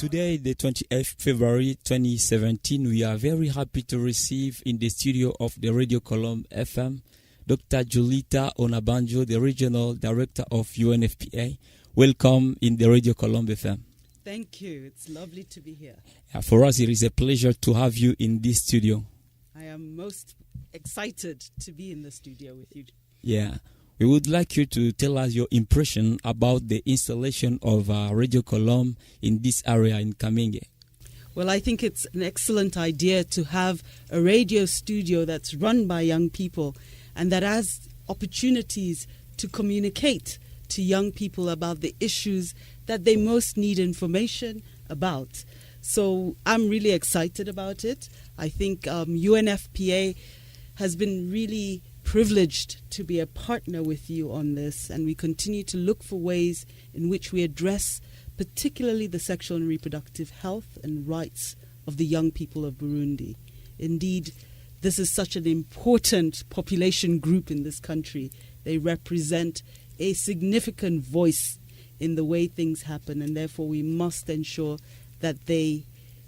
Today, the 28th February 2017, we are very happy to receive in the studio of the Radio Colombe FM, Dr. Julitta Onabanjo, the Regional Director of UNFPA. Welcome in the Radio Colombe FM. Thank you. It's lovely to be here. For us, it is a pleasure to have you in this studio. I am most excited to be in the studio with you. Yeah. We would like you to tell us your impression about the installation of Radio Colombe in this area in Kamenge. Well, I think it's an excellent idea to have a radio studio that's run by young people and that has opportunities to communicate to young people about the issues that they most need information about. So I'm really excited about it. I think UNFPA has been really privileged to be a partner with you on this, and we continue to look for ways in which we address particularly the sexual and reproductive health and rights of the young people of Burundi. Indeed, this is such an important population group in this country. They represent a significant voice in the way things happen, and therefore we must ensure that they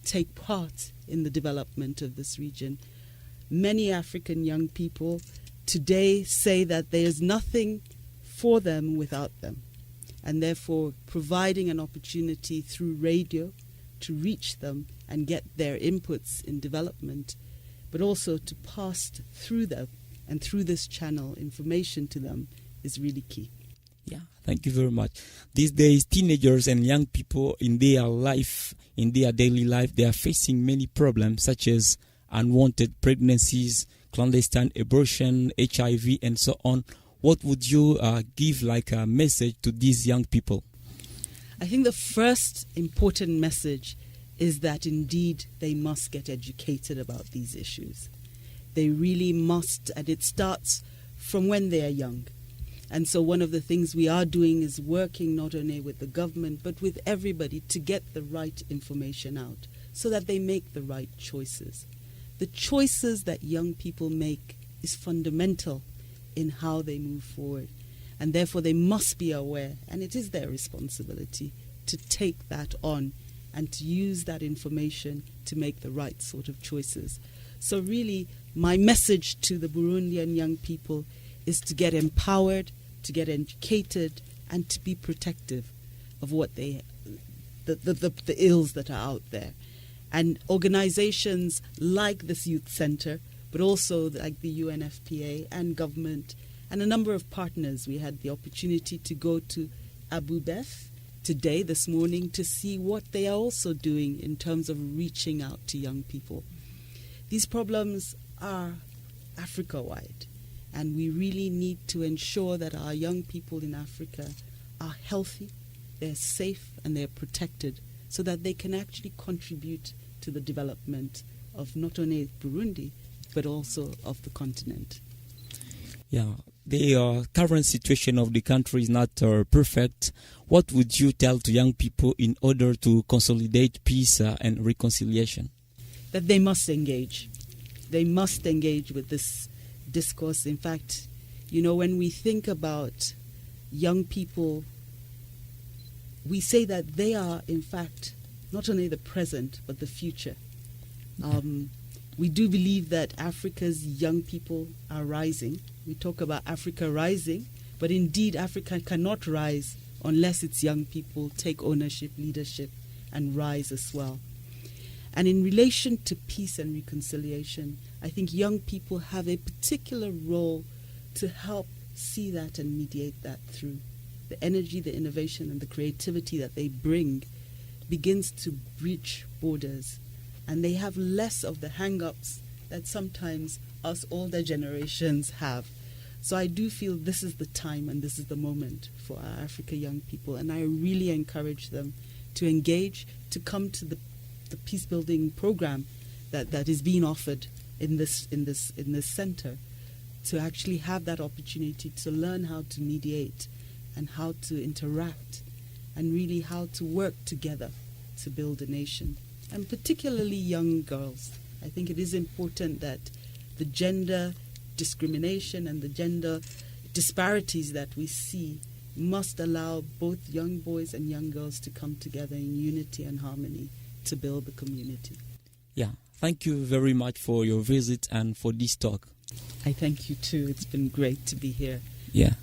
take part in the development of this region. Many African young people today say that there's nothing for them without them, and therefore providing an opportunity through radio to reach them and get their inputs in development, but also to pass through them and through this channel information to them is really key. Yeah, thank you very much. These days, teenagers and young people in their life, in their daily life, they are facing many problems such as unwanted pregnancies, clandestine abortion, HIV, and so on. What would you give like a message to these young people? I think the first important message is that indeed they must get educated about these issues. They really must, and it starts from when they are young. And so one of the things we are doing is working not only with the government but with everybody to get the right information out so that they make the right choices. The choices that young people make is fundamental in how they move forward. And therefore they must be aware, and it is their responsibility to take that on and to use that information to make the right sort of choices. So really, my message to the Burundian young people is to get empowered, to get educated, and to be protective of what the ills that are out there. And organizations like this youth center, but also like the UNFPA and government and a number of partners. We had the opportunity to go to Abu Beth today, this morning, to see what they are also doing in terms of reaching out to young people. These problems are Africa-wide, and we really need to ensure that our young people in Africa are healthy, they're safe, and they're protected so that they can actually contribute to the development of not only Burundi, but also of the continent. Yeah, the current situation of the country is not perfect. What would you tell to young people in order to consolidate peace and reconciliation? That they must engage. They must engage with this discourse. In fact, when we think about young people, we say that they are, in fact, not only the present, but the future. We do believe that Africa's young people are rising. We talk about Africa rising, but indeed Africa cannot rise unless its young people take ownership, leadership, and rise as well. And in relation to peace and reconciliation, I think young people have a particular role to help see that and mediate that through the energy, the innovation, and the creativity that they bring begins to breach borders, and they have less of the hang-ups that sometimes us older generations have. So I do feel this is the time and this is the moment for our Africa young people, and I really encourage them to engage, to come to the peace-building program that is being offered in this center, to actually have that opportunity to learn how to mediate and how to interact and really how to work together to build a nation. And particularly young girls. I think it is important that the gender discrimination and the gender disparities that we see must allow both young boys and young girls to come together in unity and harmony to build the community. Yeah, thank you very much for your visit and for this talk. I thank you too. It's been great to be here. Yeah.